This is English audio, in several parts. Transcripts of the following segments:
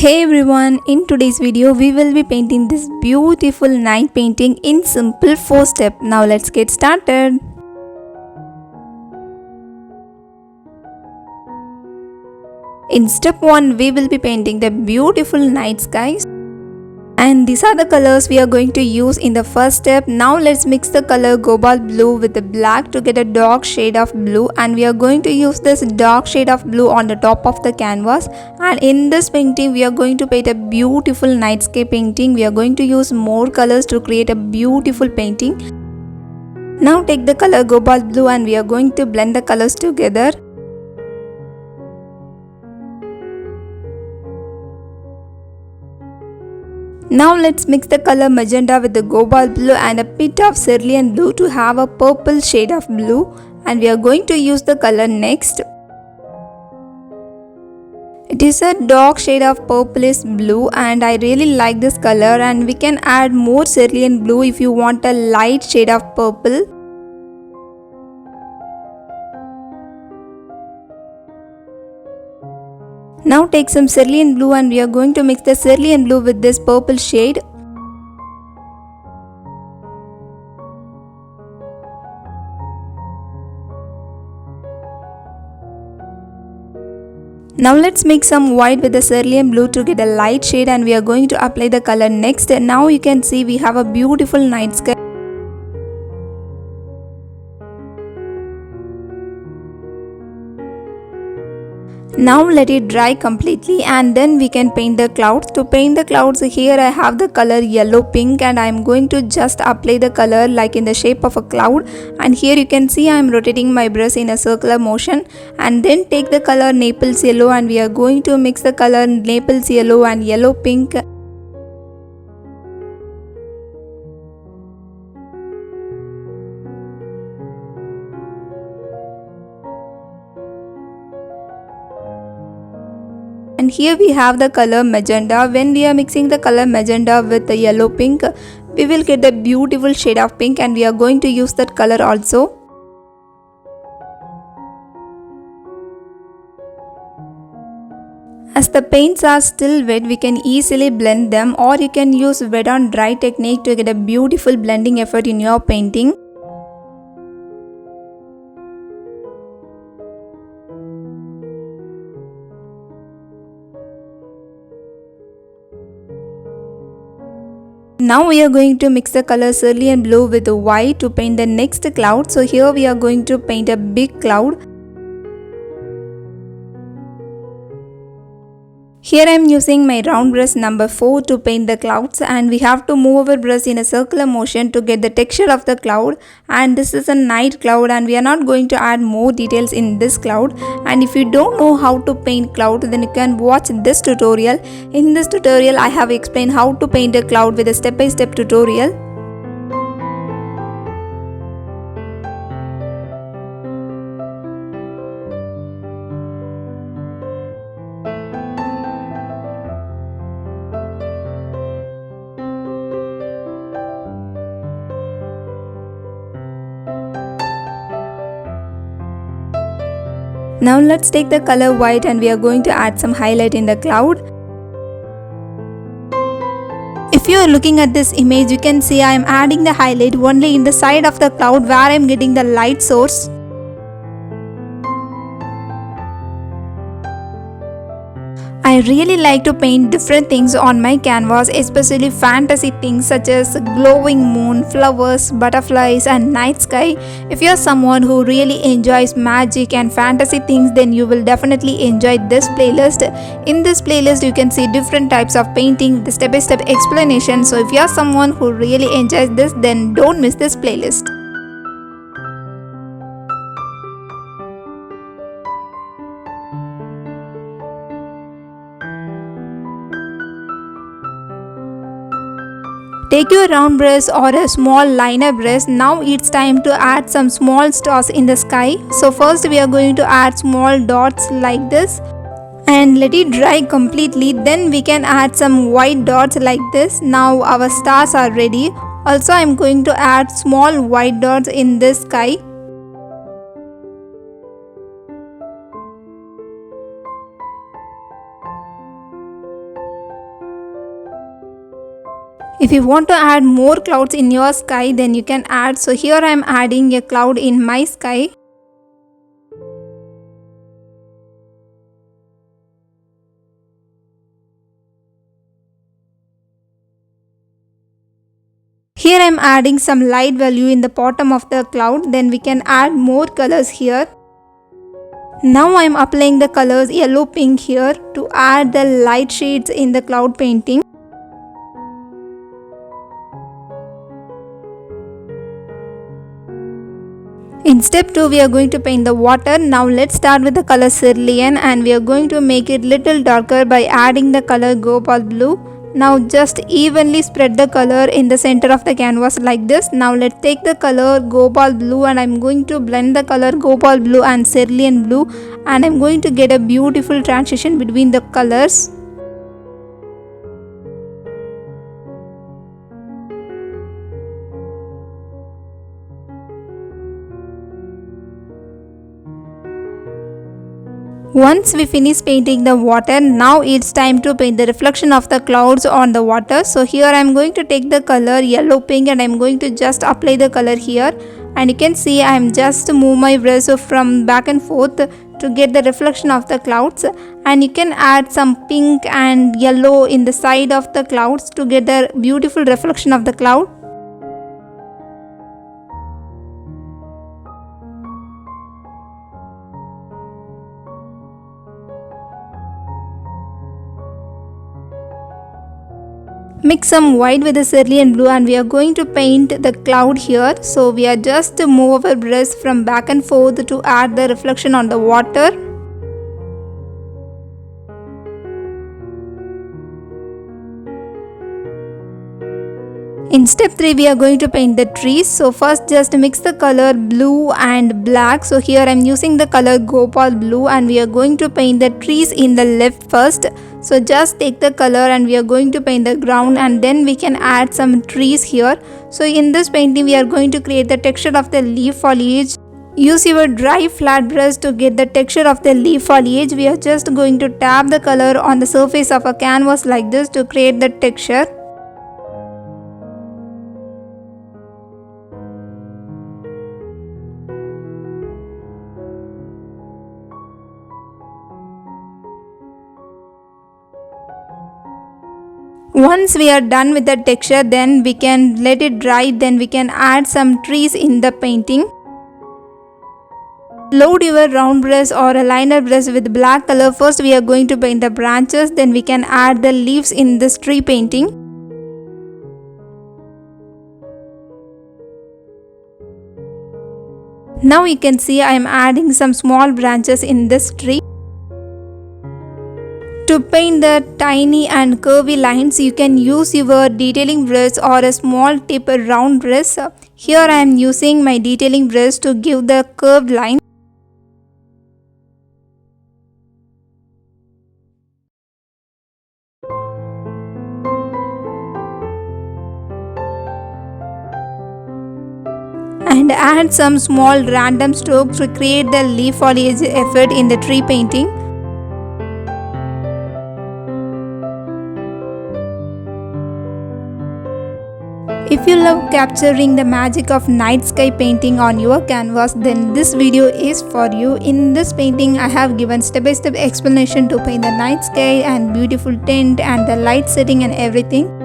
Hey everyone, in today's video we will be painting this beautiful night painting in simple 4 steps. Now let's get started. In step 1 we will be painting the beautiful night skies. And these are the colors we are going to use in the first step. Now let's mix the color cobalt blue with the black to get a dark shade of blue, and we are going to use this dark shade of blue on the top of the canvas. And in this painting we are going to paint a beautiful nightscape painting. We are going to use more colors to create a beautiful painting. Now take the color cobalt blue and we are going to blend the colors together. Now let's mix the color magenta with the cobalt blue and a bit of cerulean blue to have a purple shade of blue, and we are going to use the color next. It is a dark shade of purplish blue and I really like this color, and we can add more cerulean blue if you want a light shade of purple. Now take some cerulean blue and we are going to mix the cerulean blue with this purple shade. Now let's mix some white with the cerulean blue to get a light shade, and we are going to apply the color next. And now you can see we have a beautiful night sky. Now let it dry completely and then we can paint the clouds. To paint the clouds, here I have the color yellow pink and I am going to just apply the color like in the shape of a cloud, and here you can see I am rotating my brush in a circular motion. And then take the color Naples yellow and we are going to mix the color Naples yellow and yellow pink. And here we have the color magenta. When we are mixing the color magenta with the yellow pink, we will get the beautiful shade of pink, and we are going to use that color also. As the paints are still wet, we can easily blend them, or you can use wet on dry technique to get a beautiful blending effect in your painting. Now we are going to mix the color cerulean blue with the white to paint the next cloud. So here we are going to paint a big cloud. Here I am using my round brush number 4 to paint the clouds, and we have to move our brush in a circular motion to get the texture of the cloud. And this is a night cloud and we are not going to add more details in this cloud. And if you don't know how to paint cloud, then you can watch this tutorial. In this tutorial I have explained how to paint a cloud with a step-by-step tutorial. Now let's take the color white and we are going to add some highlight in the cloud. If you are looking at this image, you can see I am adding the highlight only in the side of the cloud where I am getting the light source. I really like to paint different things on my canvas, especially fantasy things such as glowing moon, flowers, butterflies and night sky. If you are someone who really enjoys magic and fantasy things, then you will definitely enjoy this playlist. In this playlist you can see different types of painting, the step-by-step explanation. So if you are someone who really enjoys this, then don't miss this playlist. Take your round brush or a small liner brush. Now it's time to add some small stars in the sky. So first we are going to add small dots like this and let it dry completely. Then we can add some white dots like this. Now our stars are ready. Also I am going to add small white dots in this sky. If you want to add more clouds in your sky, then you can add. So here I am adding a cloud in my sky. Here I am adding some light value in the bottom of the cloud. Then we can add more colors here. Now I am applying the colors yellow pink here to add the light shades in the cloud painting. In step 2 we are going to paint the water. Now let's start with the color cerulean and we are going to make it little darker by adding the color cobalt blue. Now just evenly spread the color in the center of the canvas like this. Now let's take the color cobalt blue and I'm going to blend the color cobalt blue and cerulean blue, and I'm going to get a beautiful transition between the colors. Once we finish painting the water, now it's time to paint the reflection of the clouds on the water. So here I am going to take the color yellow pink and I am going to just apply the color here, and you can see I am just move my brush from back and forth to get the reflection of the clouds, and you can add some pink and yellow in the side of the clouds to get the beautiful reflection of the cloud. Mix some white with the cerulean blue and we are going to paint the cloud here. So we are just to move our brush from back and forth to add the reflection on the water. In step 3 we are going to paint the trees. So first just mix the color blue and black. So here I am using the color cobalt blue and we are going to paint the trees in the left first. So just take the color and we are going to paint the ground, and then we can add some trees here. So in this painting we are going to create the texture of the leaf foliage. Use your dry flat brush to get the texture of the leaf foliage. We are just going to tap the color on the surface of a canvas like this to create the texture. Once we are done with the texture, then we can let it dry, then we can add some trees in the painting. Load your round brush or a liner brush with black color. First we are going to paint the branches, then we can add the leaves in this tree painting. Now you can see I am adding some small branches in this tree. To paint the tiny and curvy lines, you can use your detailing brush or a small tip round brush. Here I am using my detailing brush to give the curved line. And add some small random strokes to create the leaf foliage effect in the tree painting. If you love capturing the magic of night sky painting on your canvas, then this video is for you. In this painting, I have given step-by-step explanation to paint the night sky and beautiful tint and the light setting and everything.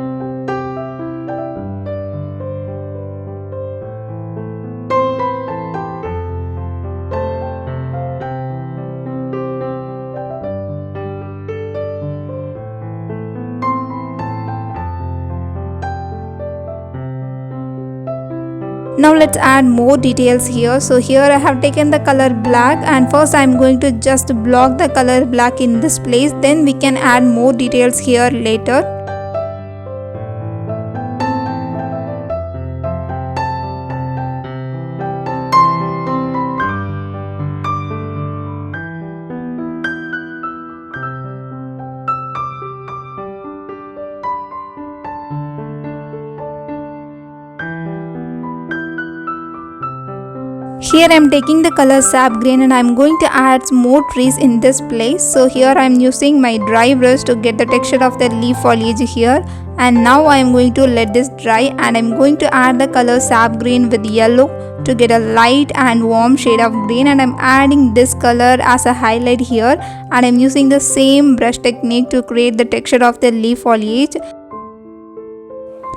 Now let's add more details here. So here I have taken the color black, and first I am going to just block the color black in this place, then we can add more details here later. Here I am taking the color sap green and I am going to add more trees in this place. So here I am using my dry brush to get the texture of the leaf foliage here. And now I am going to let this dry and I am going to add the color sap green with yellow to get a light and warm shade of green, and I am adding this color as a highlight here, and I am using the same brush technique to create the texture of the leaf foliage.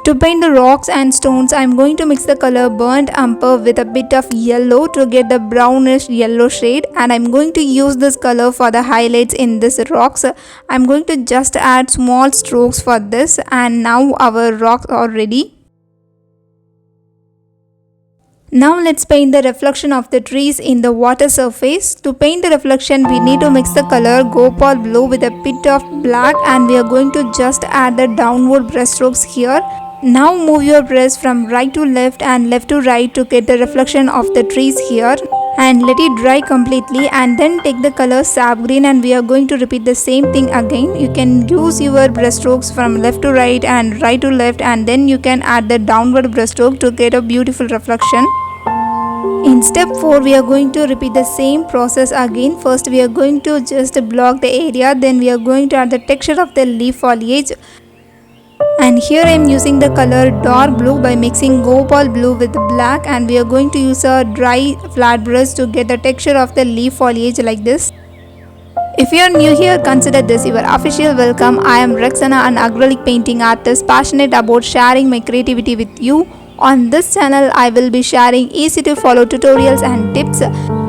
To paint the rocks and stones, I am going to mix the color burnt umber with a bit of yellow to get the brownish yellow shade, and I am going to use this color for the highlights in this rocks. I am going to just add small strokes for this, and now our rocks are ready. Now let's paint the reflection of the trees in the water surface. To paint the reflection, we need to mix the color Gopal blue with a bit of black, and we are going to just add the downward brush strokes here. Now move your brush from right to left and left to right to get the reflection of the trees here, and let it dry completely, and then take the color sap green and we are going to repeat the same thing again. You can use your brush strokes from left to right and right to left, and then you can add the downward brush stroke to get a beautiful reflection. In step 4, we are going to repeat the same process again. First we are going to just block the area, then we are going to add the texture of the leaf foliage. And here I am using the color dark blue by mixing Gopal blue with black, and we are going to use a dry flat brush to get the texture of the leaf foliage like this. If you are new here, consider this your official welcome. I am Rexana, an acrylic painting artist passionate about sharing my creativity with you. On this channel, I will be sharing easy to follow tutorials and tips.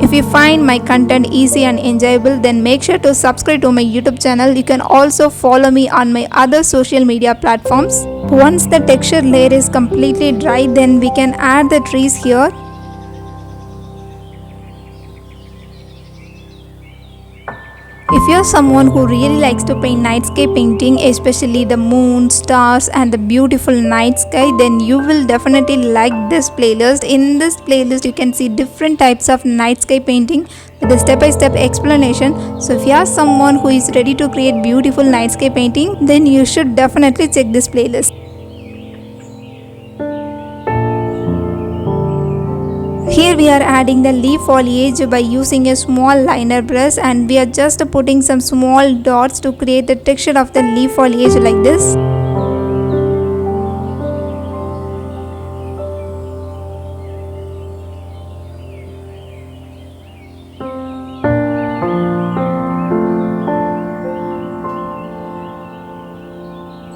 If you find my content easy and enjoyable, then make sure to subscribe to my YouTube channel. You can also follow me on my other social media platforms. Once the texture layer is completely dry, then we can add the trees here. If you are someone who really likes to paint nightscape painting, especially the moon, stars and the beautiful night sky, then you will definitely like this playlist. In this playlist, you can see different types of nightscape painting with a step-by-step explanation. So if you are someone who is ready to create beautiful nightscape painting, then you should definitely check this playlist. Here we are adding the leaf foliage by using a small liner brush, and we are just putting some small dots to create the texture of the leaf foliage like this.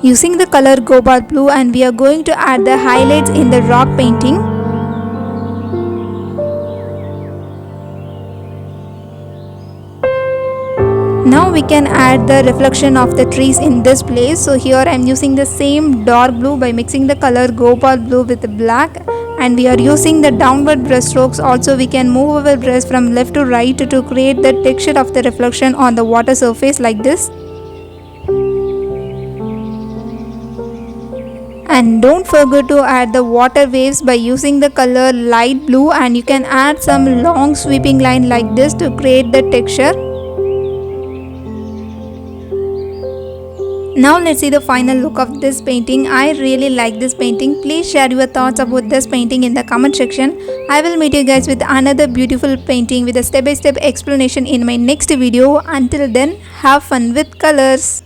Using the color Gopal blue, and we are going to add the highlights in the rock painting. Now we can add the reflection of the trees in this place. So here I am using the same dark blue by mixing the color Gopal blue with black, and we are using the downward brush strokes. Also we can move our brush from left to right to create the texture of the reflection on the water surface like this. And don't forget to add the water waves by using the color light blue, and you can add some long sweeping line like this to create the texture. Now let's see the final look of this painting. I really like this painting. Please share your thoughts about this painting in the comment section. I will meet you guys with another beautiful painting with a step-by-step explanation in my next video. Until then, have fun with colors.